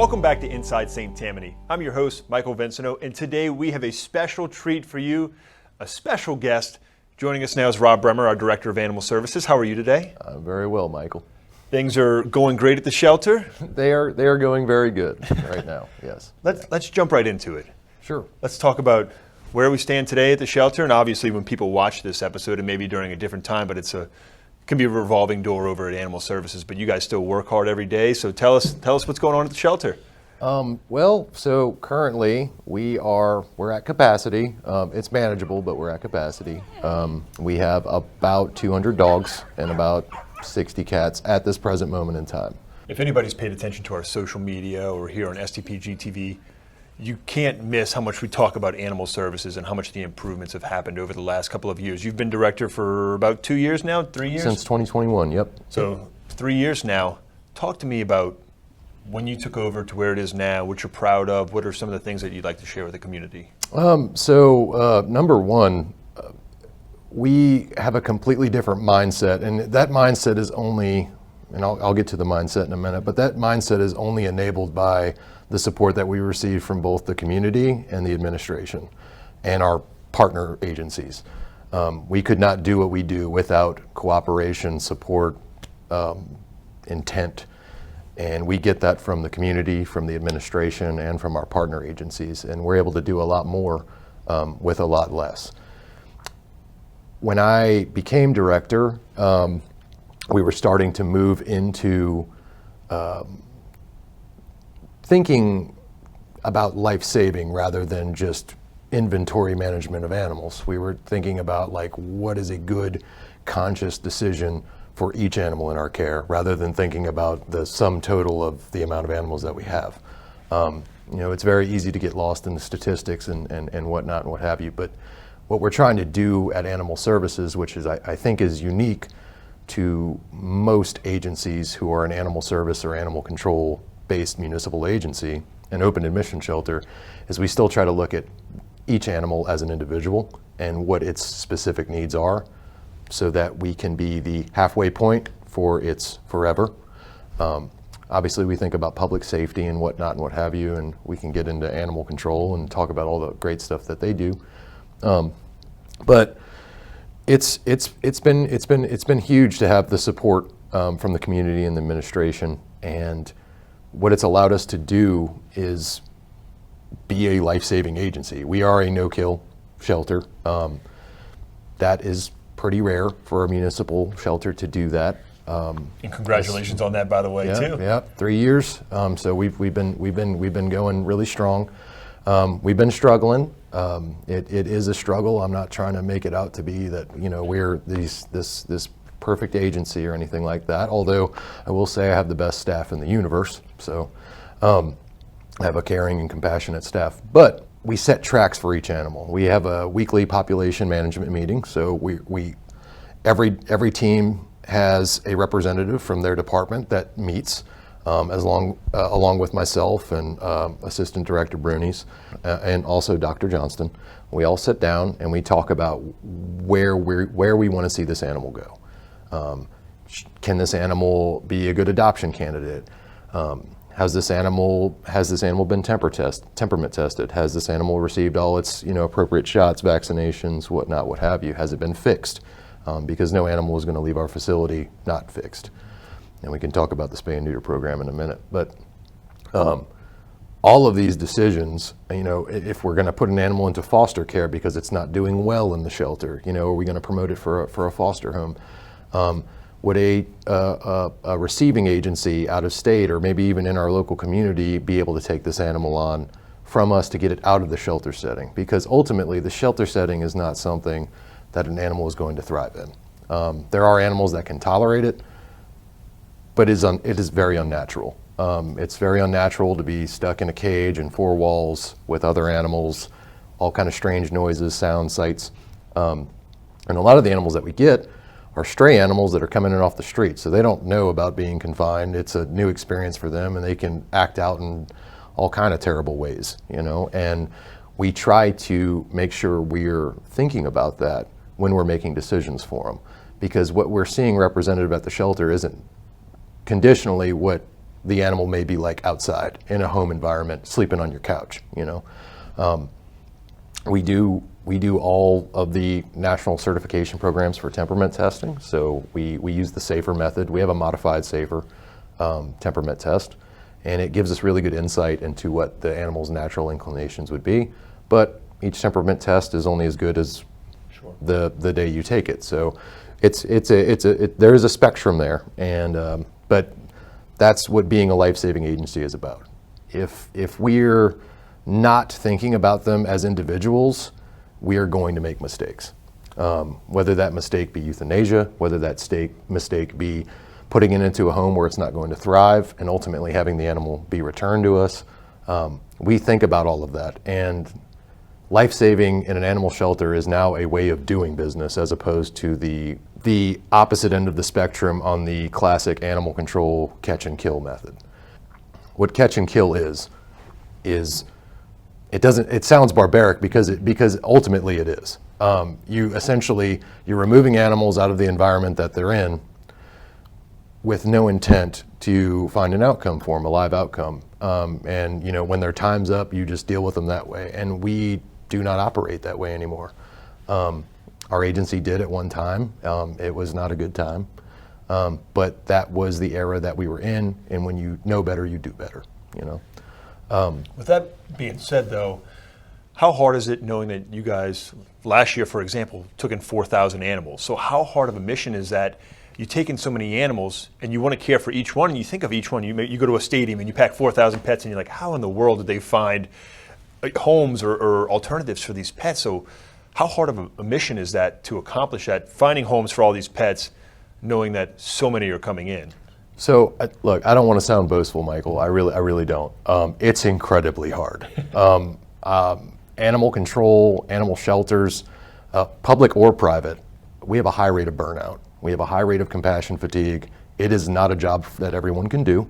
Welcome back to Inside St. Tammany. I'm your host, Michael Vincino, and today we have a special treat for you, a special guest. Joining us now is Rob Bremer, our Director of Animal Services. How are you today? Very well, Michael. Things are going great at the shelter? They are going very good right now, yes. Let's jump right into it. Sure. Let's talk about where we stand today at the shelter, and obviously when people watch this episode, and maybe during a different time, but it can be a revolving door over at Animal Services, but you guys still work hard every day, so tell us what's going on at the shelter. So currently we're at capacity. It's manageable, but we're at capacity. We have about 200 dogs and about 60 cats at this present moment in time. If anybody's paid attention to our social media or here on STPG-TV, you can't miss how much we talk about animal services and how much the improvements have happened over the last couple of years. You've been director for about 2 years now, 3 years? Since 2021, yep. So 3 years now. Talk to me about when you took over to where it is now, what you're proud of, what are some of the things that you'd like to share with the community? Number one, we have a completely different mindset, and that mindset is only, and I'll get to the mindset in a minute, but that mindset is only enabled by the support that we receive from both the community and the administration and our partner agencies. We could not do what we do without cooperation, support, intent, and we get that from the community, from the administration, and from our partner agencies, and we're able to do a lot more with a lot less. When I became director, we were starting to move into thinking about life-saving rather than just inventory management of animals. We were thinking about what is a good conscious decision for each animal in our care rather than thinking about the sum total of the amount of animals that we have. It's very easy to get lost in the statistics and whatnot and what have you, but what we're trying to do at Animal Services, which is I think is unique to most agencies who are an animal service or animal control based municipal agency, an open admission shelter, is we still try to look at each animal as an individual and what its specific needs are so that we can be the halfway point for its forever. Obviously we think about public safety and whatnot and what have you, and we can get into animal control and talk about all the great stuff that they do. But it's been huge to have the support from the community and the administration, and what it's allowed us to do is be a life-saving agency. We are a no-kill shelter. That is pretty rare for a municipal shelter to do that. And congratulations on that, by the way, too. Yeah, 3 years. So we've been going really strong. We've been struggling. It is a struggle. I'm not trying to make it out to be that we're this perfect agency or anything like that, although I will say I have the best staff in the universe, so I have a caring and compassionate staff. But we set tracks for each animal. We have a weekly population management meeting, so every team has a representative from their department that meets along with myself and Assistant Director Brunies and also Dr. Johnston. We all sit down and we talk about where we want to see this animal go. Can this animal be a good adoption candidate? Has this animal been temperament tested? Has this animal received all its appropriate shots, vaccinations, whatnot, what have you? Has it been fixed? Because no animal is going to leave our facility not fixed. And we can talk about the spay and neuter program in a minute. But all of these decisions, if we're going to put an animal into foster care because it's not doing well in the shelter, are we going to promote it for a foster home? Would a receiving agency out of state or maybe even in our local community be able to take this animal on from us to get it out of the shelter setting? Because ultimately the shelter setting is not something that an animal is going to thrive in. There are animals that can tolerate it, but it is very unnatural. It's very unnatural to be stuck in a cage and four walls with other animals, all kind of strange noises, sounds, sights. And a lot of the animals that we get are stray animals that are coming in off the street, so they don't know about being confined. It's a new experience for them, and they can act out in all kind of terrible ways, and we try to make sure we're thinking about that when we're making decisions for them, because what we're seeing represented at the shelter isn't conditionally what the animal may be like outside in a home environment, sleeping on your couch, you know. We do all of the national certification programs for temperament testing. So we use the SAFER method. We have a modified SAFER temperament test, and it gives us really good insight into what the animal's natural inclinations would be. But each temperament test is only as good as the day you take it. So there is a spectrum there, and but that's what being a life-saving agency is about. If we're not thinking about them as individuals, we are going to make mistakes. Whether that mistake be euthanasia, whether that mistake be putting it into a home where it's not going to thrive, and ultimately having the animal be returned to us. We think about all of that, and life-saving in an animal shelter is now a way of doing business, as opposed to the opposite end of the spectrum on the classic animal control catch and kill method. What catch and kill is it sounds barbaric because ultimately it is. You're removing animals out of the environment that they're in with no intent to find an outcome for them, a live outcome. And you know, when their time's up, you just deal with them that way. And we do not operate that way anymore. Our agency did at one time. It was not a good time. But that was the era that we were in, and when you know better, you do better, you know. With that being said, though, how hard is it knowing that you guys, last year, for example, took in 4,000 animals? So how hard of a mission is that? You take in so many animals, and you want to care for each one, and you think of each one. You go to a stadium, and you pack 4,000 pets, and you're like, how in the world did they find homes or alternatives for these pets? So how hard of a mission is that to accomplish that, finding homes for all these pets, knowing that so many are coming in? So look, I don't want to sound boastful, Michael. I really don't. It's incredibly hard. Animal control, animal shelters, public or private, we have a high rate of burnout. We have a high rate of compassion fatigue. It is not a job that everyone can do.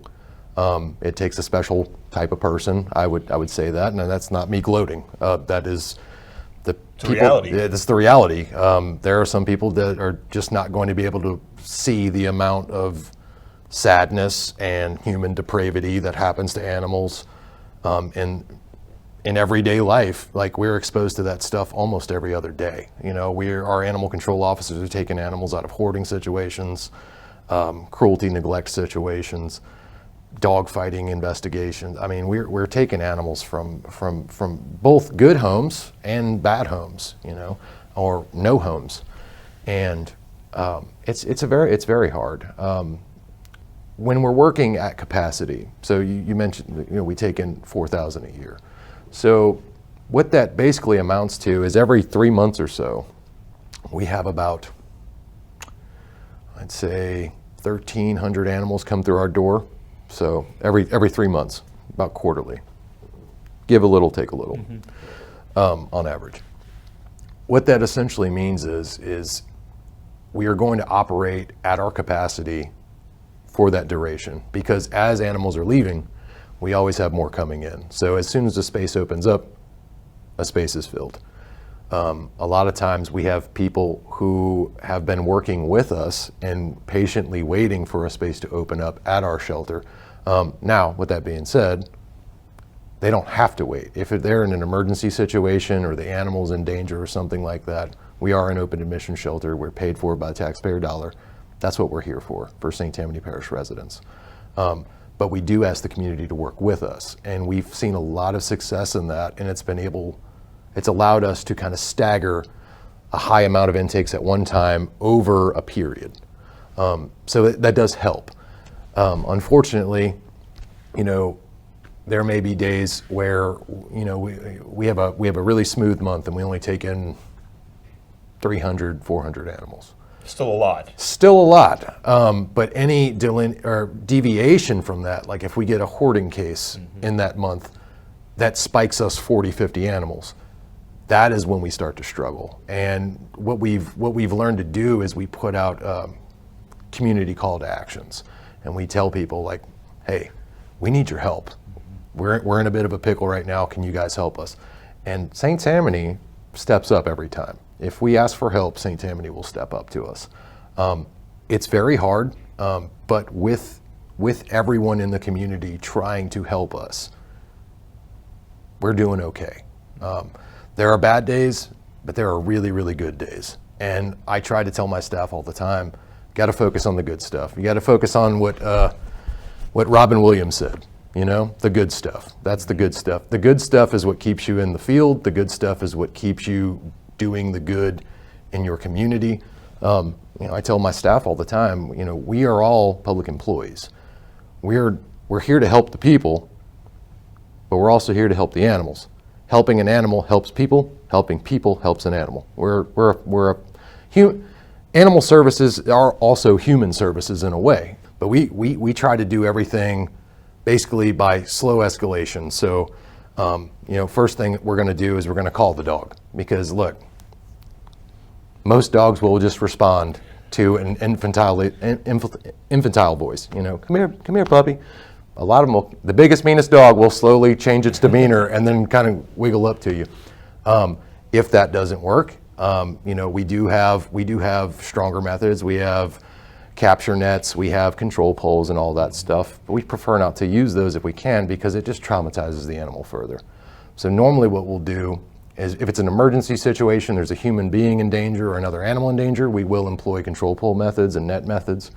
It takes a special type of person. I would say that, and that's not me gloating. That is the reality. That's the reality. There are some people that are just not going to be able to see the amount of sadness and human depravity that happens to animals in everyday life. Like, we're exposed to that stuff almost every other day. You know, our animal control officers are taking animals out of hoarding situations, cruelty, neglect situations, dog fighting investigations. I mean, we're taking animals from both good homes and bad homes, you know, or no homes, and it's very hard. When we're working at capacity, so you mentioned, you know, we take in 4,000 a year. So what that basically amounts to is every 3 months or so, we have about, I'd say, 1,300 animals come through our door. So every 3 months, about quarterly. Give a little, take a little, on average. What that essentially means is we are going to operate at our capacity for that duration, because as animals are leaving, we always have more coming in. So as soon as the space opens up, a space is filled. A lot of times we have people who have been working with us and patiently waiting for a space to open up at our shelter. Now, with that being said, they don't have to wait. If they're in an emergency situation or the animal's in danger or something like that, we are an open admission shelter. We're paid for by the taxpayer dollar. That's what we're here for St. Tammany Parish residents. But we do ask the community to work with us, and we've seen a lot of success in that, and it's allowed us to kind of stagger a high amount of intakes at one time over a period. So that does help. Unfortunately, you know, there may be days where, you know, we have a really smooth month and we only take in 300, 400 animals. Still a lot. Still a lot, but any deviation from that, like if we get a hoarding case in that month, that spikes us 40, 50 animals. That is when we start to struggle. And what we've learned to do is we put out community call to actions, and we tell people, like, hey, we need your help. We're in a bit of a pickle right now. Can you guys help us? And St. Tammany steps up every time. If we ask for help, St. Tammany will step up to us. It's very hard, but with with everyone in the community trying to help us, we're doing okay. There are bad days, but there are really, really good days. And I try to tell my staff all the time, got to focus on the good stuff. You got to focus on what Robin Williams said, you know, the good stuff. That's the good stuff. The good stuff is what keeps you in the field. The good stuff is what keeps you doing the good in your community. You know, I tell my staff all the time, you know, we are all public employees. We're here to help the people, but we're also here to help the animals. Helping an animal helps people. Helping people helps an animal. Animal services are also human services in a way, but we try to do everything basically by slow escalation. So, you know, first thing we're going to do is we're going to call the dog, because look, most dogs will just respond to an infantile voice. You know, come here, puppy. A lot of them will, the biggest, meanest dog will slowly change its demeanor and then kind of wiggle up to you. If that doesn't work, you know, we do have stronger methods. We have capture nets, we have control poles and all that stuff, but we prefer not to use those if we can, because it just traumatizes the animal further. So normally what we'll do is, if it's an emergency situation, there's a human being in danger or another animal in danger, we will employ control pole methods and net methods.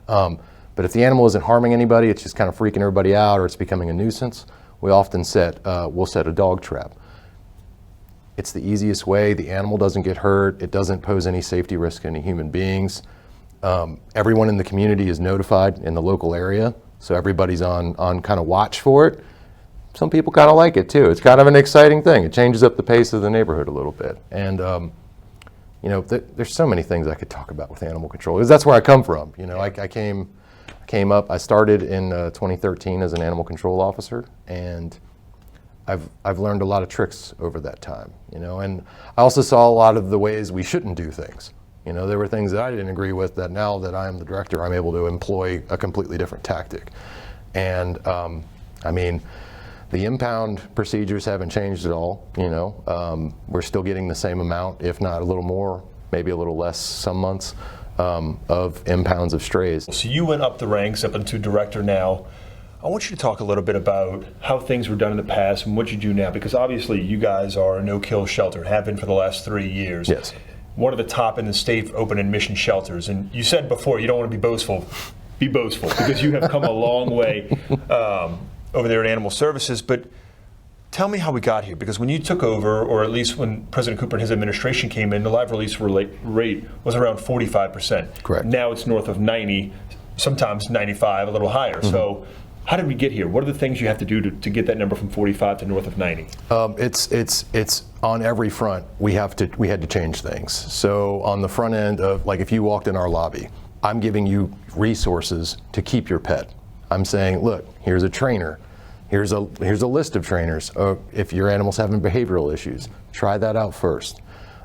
But if the animal isn't harming anybody, it's just kind of freaking everybody out, or it's becoming a nuisance, we often we'll set a dog trap. It's the easiest way. The animal doesn't get hurt. It doesn't pose any safety risk to any human beings. Everyone in the community is notified in the local area, so everybody's on kind of watch for it. Some people kind of like it too. It's kind of an exciting thing. It changes up the pace of the neighborhood a little bit. And you know, there's so many things I could talk about with animal control, because that's where I come from. You know, I came up. I started in 2013 as an animal control officer, and I've learned a lot of tricks over that time. You know, and I also saw a lot of the ways we shouldn't do things. You know, there were things that I didn't agree with that now that I am the director, I'm able to employ a completely different tactic. And I mean, the impound procedures haven't changed at all. You know, we're still getting the same amount, if not a little more, maybe a little less some months, of impounds of strays. So you went up the ranks up into director now. I want you to talk a little bit about how things were done in the past and what you do now, because obviously you guys are a no-kill shelter, have been for the last 3 years. Yes. One of the top in the state for open admission shelters. And you said before, you don't want to be boastful, because you have come a long way over there in animal services. But tell me how we got here, because when you took over, or at least when President Cooper and his administration came in, the live release rate was around 45%. Correct. Now it's north of 90, sometimes 95, a little higher. Mm-hmm. So how did we get here? What are the things you have to do to get that number from 45 to north of 90? It's on every front. We had to change things. So on the front end of, like, if you walked in our lobby, I'm giving you resources to keep your pet. I'm saying, look, here's a trainer. Here's a list of trainers. If your animal's having behavioral issues, try that out first.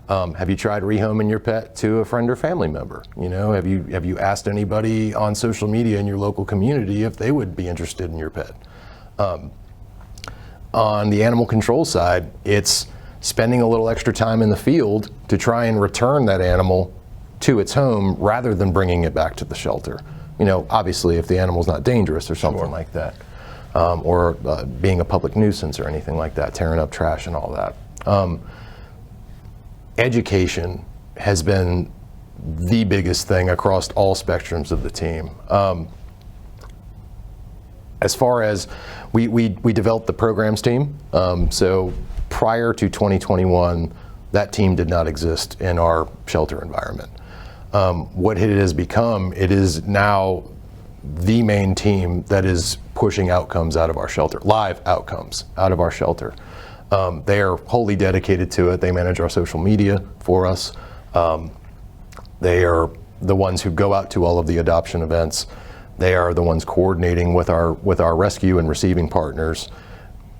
Have you tried rehoming your pet to a friend or family member? You know, have you asked anybody on social media in your local community if they would be interested in your pet? On the animal control side, it's spending a little extra time in the field to try and return that animal to its home rather than bringing it back to the shelter. You know, obviously if the animal's not dangerous or something like that, or being a public nuisance or anything like that, tearing up trash and all that. Education has been the biggest thing across all spectrums of the team. As far as we developed the programs team, so prior to 2021, that team did not exist in our shelter environment. What it has become, it is now the main team that is pushing outcomes out of our shelter, live outcomes out of our shelter. They are wholly dedicated to it. They manage our social media for us. They are the ones who go out to all of the adoption events. They are the ones coordinating with our rescue and receiving partners.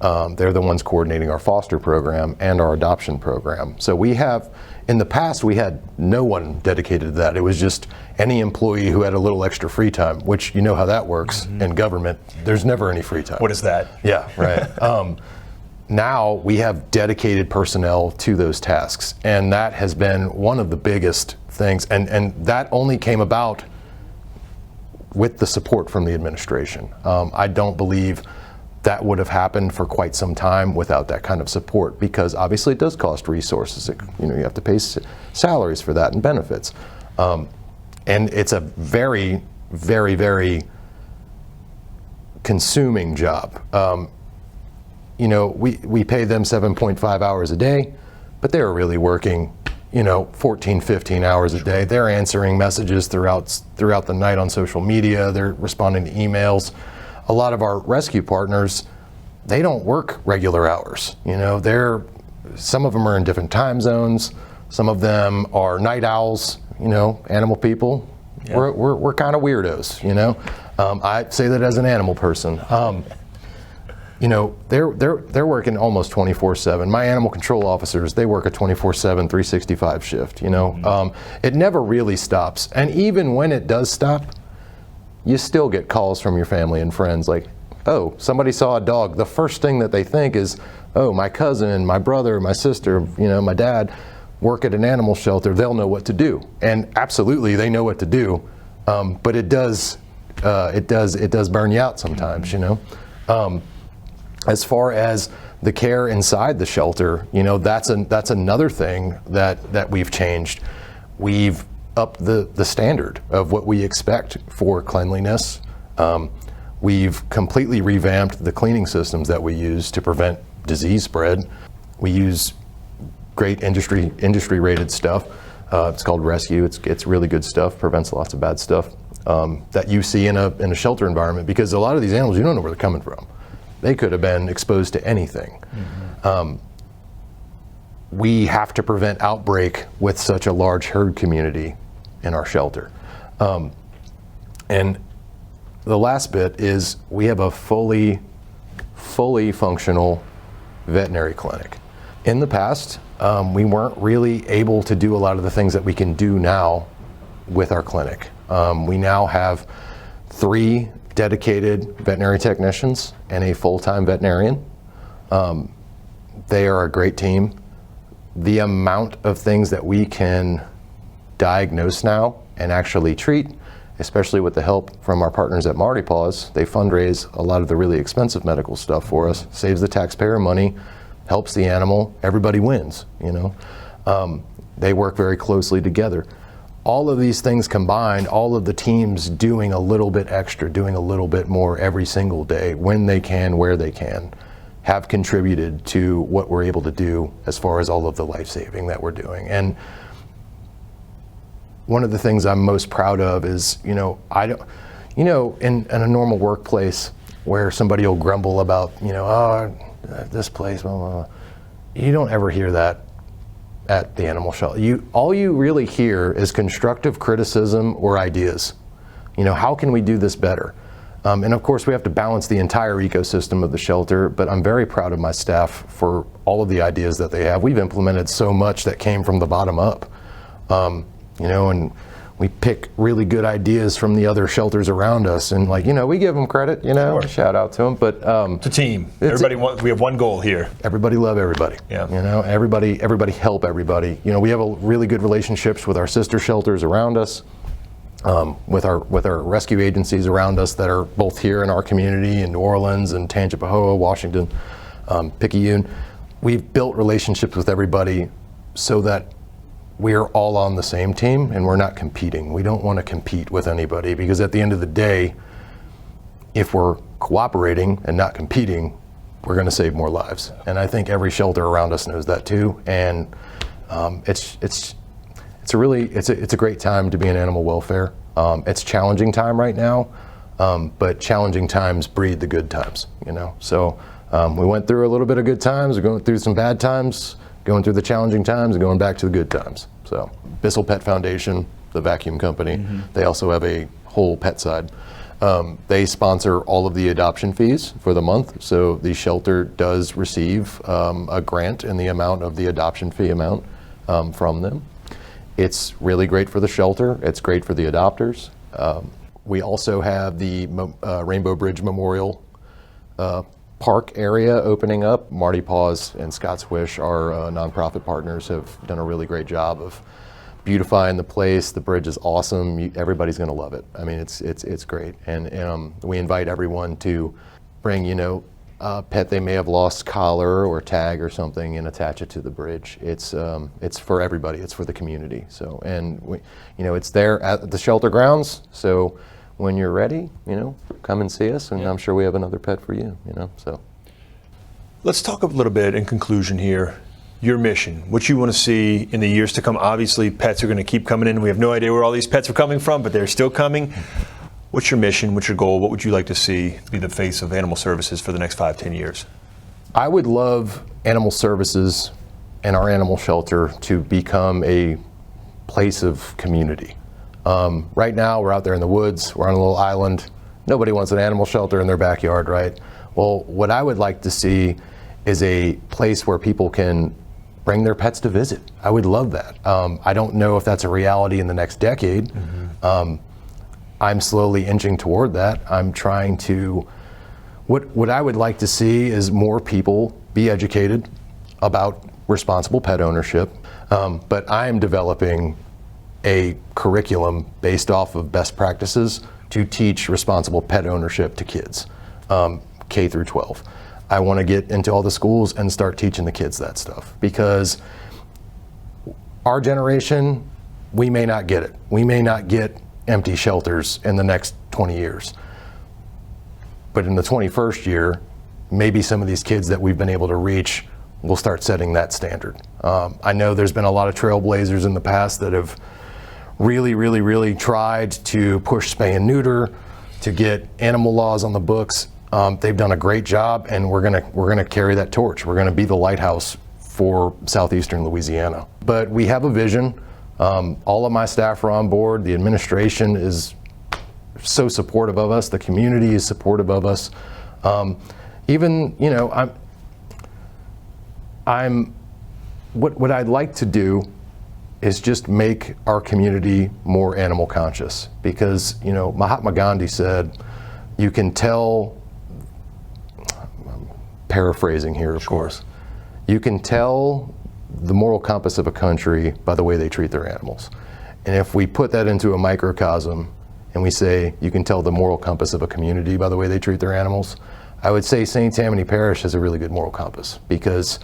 They're the ones coordinating our foster program and our adoption program. So we have, in the past, we had no one dedicated to that. It was just any employee who had a little extra free time, which you know how that works in government. There's never any free time. What is that? Yeah, right. Now we have dedicated personnel to those tasks, and that has been one of the biggest things, and that only came about with the support from the administration. I don't believe that would have happened for quite some time without that kind of support, because obviously it does cost resources. You have to pay salaries for that and benefits. And it's a very, very, very consuming job. We pay them 7.5 hours a day, but they're really working 14, 15 hours a day. They're answering messages throughout the night on social media. They're responding to emails. A lot of our rescue partners, they don't work regular hours. Some of them are in different time zones. Some of them are night owls, animal people. Yeah. We're kind of weirdos, I say that as an animal person. They're working almost 24/7. My animal control officers, they work a 24/7, 365 shift, It never really stops. And even when it does stop, you still get calls from your family and friends like, oh, somebody saw a dog. The first thing that they think is, oh, my cousin, my brother, my sister, my dad work at an animal shelter. They'll know what to do. And absolutely, they know what to do. But it does burn you out sometimes, As far as the care inside the shelter, that's another thing that we've changed. We've upped the standard of what we expect for cleanliness. We've completely revamped the cleaning systems that we use to prevent disease spread. We use great industry rated stuff. It's called Rescue. It's really good stuff. Prevents lots of bad stuff that you see in a shelter environment, because a lot of these animals, you don't know where they're coming from. They could have been exposed to anything. Mm-hmm. We have to prevent outbreak with such a large herd community in our shelter. And the last bit is we have a fully functional veterinary clinic. In the past, we weren't really able to do a lot of the things that we can do now with our clinic. We now have 3 dedicated veterinary technicians and a full-time veterinarian. They are a great team. The amount of things that we can diagnose now and actually treat, especially with the help from our partners at Marty Paws, they fundraise a lot of the really expensive medical stuff for us, saves the taxpayer money, helps the animal, everybody wins, They work very closely together. All of these things combined, all of the teams doing a little bit extra, doing a little bit more every single day, when they can, where they can, have contributed to what we're able to do as far as all of the life-saving that we're doing. And one of the things I'm most proud of is, in a normal workplace where somebody will grumble about, this place, blah, blah, blah. You don't ever hear that at the animal shelter. All you really hear is constructive criticism or ideas. How can we do this better? And of course, we have to balance the entire ecosystem of the shelter, but I'm very proud of my staff for all of the ideas that they have. We've implemented so much that came from the bottom up, and we pick really good ideas from the other shelters around us, and we give them credit, Sure. Shout out to them. But it's a team. We have one goal here. Everybody love everybody. Yeah. Everybody help everybody. We have a really good relationships with our sister shelters around us, with our rescue agencies around us that are both here in our community in New Orleans and Tangipahoa, Washington, Picayune. We've built relationships with everybody so that we're all on the same team and we're not competing. We don't want to compete with anybody, because at the end of the day, if we're cooperating and not competing, we're going to save more lives. And I think every shelter around us knows that too. And it's a great time to be in animal welfare. It's a challenging time right now, but challenging times breed the good times. So we went through a little bit of good times. We're going through some bad times, going through the challenging times and going back to the good times. So Bissell Pet Foundation, the vacuum company, mm-hmm. They also have a whole pet side. They sponsor all of the adoption fees for the month. So the shelter does receive a grant in the amount of the adoption fee amount from them. It's really great for the shelter. It's great for the adopters. We also have the Rainbow Bridge Memorial Park area opening up. Marty Paws and Scott's Wish, our nonprofit partners, have done a really great job of beautifying the place. The bridge is awesome. Everybody's going to love it. I mean, it's great. And we invite everyone to bring, a pet they may have lost, collar or tag or something, and attach it to the bridge. It's for everybody. It's for the community. So, and it's there at the shelter grounds. So when you're ready, come and see us, and I'm sure we have another pet for you. So. Let's talk a little bit in conclusion here. Your mission, what you want to see in the years to come. Obviously, pets are going to keep coming in. We have no idea where all these pets are coming from, but they're still coming. What's your mission? What's your goal? What would you like to see be the face of animal services for the next 5-10 years? I would love animal services and our animal shelter to become a place of community. Right now, we're out there in the woods. We're on a little island. Nobody wants an animal shelter in their backyard, right? Well, what I would like to see is a place where people can bring their pets to visit. I would love that. I don't know if that's a reality in the next decade. I'm slowly inching toward that. I'm trying to, what I would like to see is more people be educated about responsible pet ownership. But I am developing a curriculum based off of best practices to teach responsible pet ownership to kids, K through 12. I want to get into all the schools and start teaching the kids that stuff, because our generation, we may not get it. We may not get empty shelters in the next 20 years. But in the 21st year, maybe some of these kids that we've been able to reach will start setting that standard. I know there's been a lot of trailblazers in the past that have really tried to push spay and neuter, to get animal laws on the books. They've done a great job, and we're gonna carry that torch. We're gonna be the lighthouse for southeastern Louisiana. But we have a vision. All of my staff are on board. The administration is so supportive of us. The community is supportive of us. What I'd like to do is just make our community more animal conscious, because Mahatma Gandhi said, you can tell, I'm paraphrasing here, of course, you can tell the moral compass of a country by the way they treat their animals. And if we put that into a microcosm and we say you can tell the moral compass of a community by the way they treat their animals, I would say St. Tammany Parish has a really good moral compass, because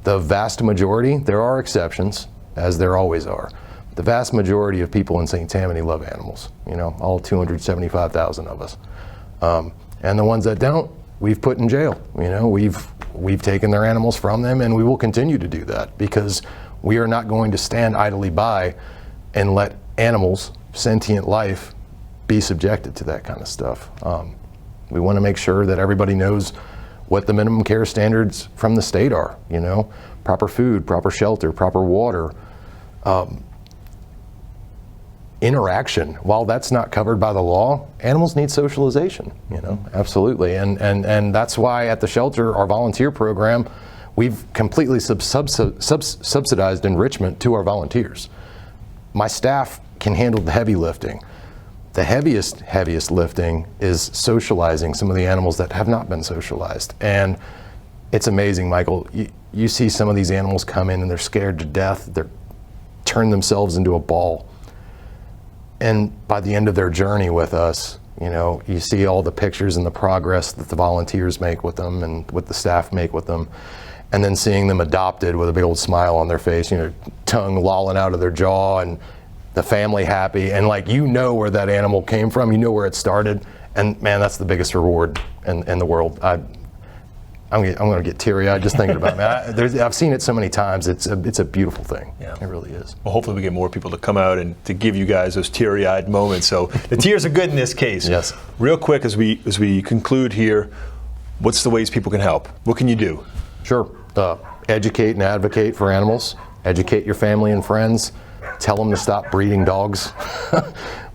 the vast majority, there are exceptions, as there always are, the vast majority of people in St. Tammany love animals, all 275,000 of us. And the ones that don't, we've put in jail. We've taken their animals from them, and we will continue to do that, because we are not going to stand idly by and let animals, sentient life, be subjected to that kind of stuff. We want to make sure that everybody knows what the minimum care standards from the state are, proper food, proper shelter, proper water, interaction. While that's not covered by the law, animals need socialization, absolutely. And that's why at the shelter, our volunteer program, we've completely subsidized enrichment to our volunteers. My staff can handle the heavy lifting. The heaviest lifting is socializing some of the animals that have not been socialized. And it's amazing, Michael. You see some of these animals come in and they're scared to death. They're turn themselves into a ball. And by the end of their journey with us, you see all the pictures and the progress that the volunteers make with them and what the staff make with them. And then seeing them adopted with a big old smile on their face, tongue lolling out of their jaw, and the family happy. And where that animal came from, where it started. And man, that's the biggest reward in the world. I'm going to get teary-eyed just thinking about it. I've seen it so many times. It's a beautiful thing. Yeah. It really is. Well, hopefully we get more people to come out and to give you guys those teary-eyed moments. So the tears are good in this case. Yes. Real quick, as we conclude here, what's the ways people can help? What can you do? Sure. Educate and advocate for animals. Educate your family and friends. Tell them to stop breeding dogs.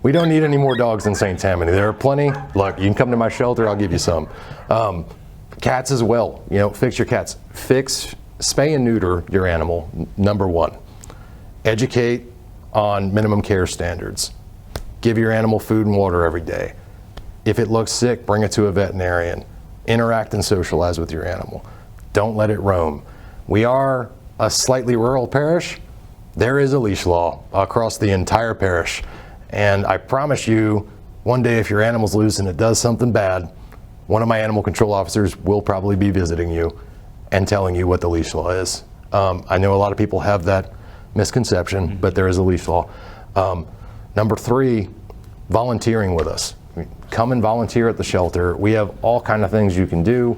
We don't need any more dogs in St. Tammany. There are plenty. Look, you can come to my shelter. I'll give you some. Cats as well. Fix your cats. Spay and neuter your animal, number one. Educate on minimum care standards. Give your animal food and water every day. If it looks sick, bring it to a veterinarian. Interact and socialize with your animal. Don't let it roam. We are a slightly rural parish, There is a leash law across the entire parish. And I promise you, one day if your animal's loose and it does something bad, one of my animal control officers will probably be visiting you and telling you what the leash law is. I know a lot of people have that misconception, but there is a leash law. Number 3, volunteering with us. Come and volunteer at the shelter. We have all kinds of things you can do.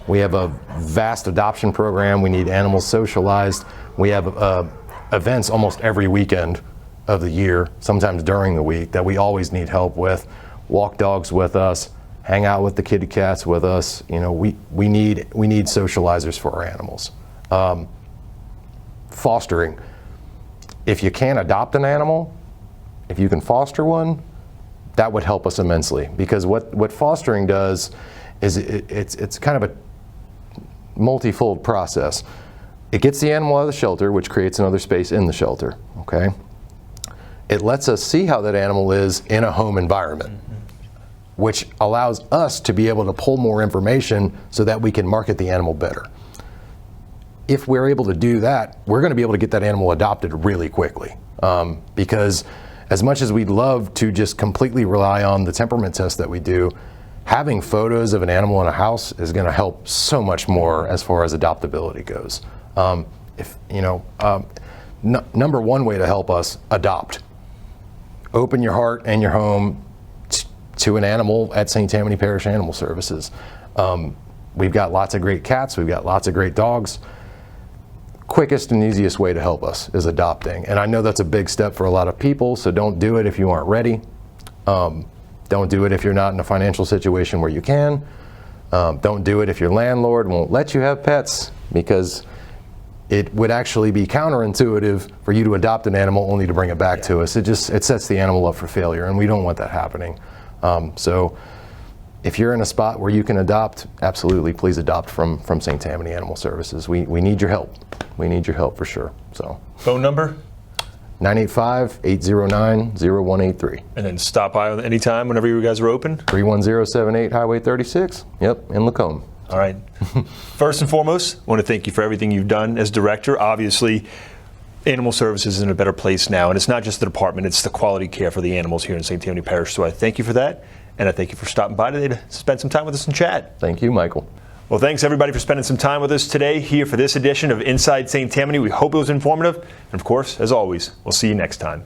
We have a vast adoption program. We need animals socialized. We have events almost every weekend of the year, sometimes during the week, that we always need help with. Walk dogs with us, hang out with the kitty cats with us. You know, we need socializers for our animals. Fostering. If you can't adopt an animal, if you can foster one, that would help us immensely, because what fostering does is it's kind of a multifold process. It gets the animal out of the shelter, which creates another space in the shelter, okay? It lets us see how that animal is in a home environment, which allows us to be able to pull more information so that we can market the animal better. If we're able to do that, we're going to be able to get that animal adopted really quickly, because as much as we'd love to just completely rely on the temperament test that we do, having photos of an animal in a house is going to help so much more as far as adoptability goes. Number one way to help us adopt. Open your heart and your home to an animal at St. Tammany Parish Animal Services. We've got lots of great cats. We've got lots of great dogs. Quickest and easiest way to help us is adopting. And I know that's a big step for a lot of people, so don't do it if you aren't ready. Don't do it if you're not in a financial situation where you can. Don't do it if your landlord won't let you have pets, because it would actually be counterintuitive for you to adopt an animal only to bring it back to us. It sets the animal up for failure, and we don't want that happening. So if you're in a spot where you can adopt, absolutely, please adopt from St. Tammany Animal Services. We need your help. We need your help for sure. So phone number? 985-809-0183. And then stop by anytime whenever you guys are open? 31078 Highway 36. Yep, in Lacombe. All right. First and foremost, I want to thank you for everything you've done as director. Obviously, Animal Services is in a better place now, and it's not just the department, it's the quality care for the animals here in St. Tammany Parish. So I thank you for that, and I thank you for stopping by today to spend some time with us and chat. Thank you, Michael. Well, thanks everybody for spending some time with us today here for this edition of Inside St. Tammany. We hope it was informative, and of course, as always, we'll see you next time.